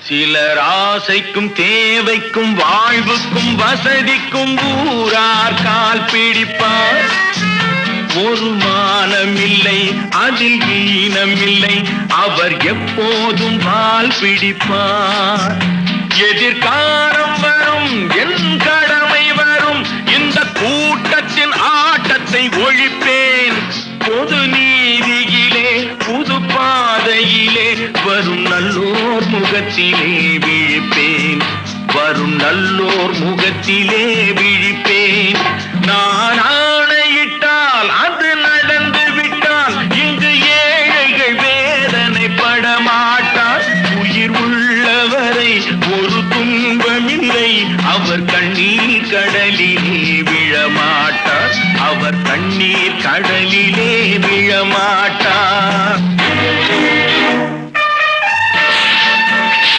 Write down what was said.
சிலர் ஆசைக்கும் தேவைக்கும் வாழ்வுக்கும் வசதிக்கும் ஊரார் கால் பிடிப்பார். ஒரு மானமில்லை அதில் ஈனமில்லை, அவர் எப்போதும் வால் பிடிப்பார். எதிர்காலம் வரும் என் கடமை வரும், இந்த கூட்டத்தின் ஆட்டத்தை ஒழிப்பேன். பொது நீதியிலே புது பாதையிலே வரும் நல்லோர் முகத்திலே விழிப்பேன். வரும் நல்லோர் முகத்திலே விழிப்பேன். நான் ஆணையிட்டால் அது நடந்து விட்டால் இங்கு ஏழைகள் வேதனை படமாட்டார். உயிர் உள்ளவரை ஒரு துன்பமில்லை, அவர் கண்ணீர் கடலிலே விழமாட்டார். அவர் கண்ணீர் கடலிலே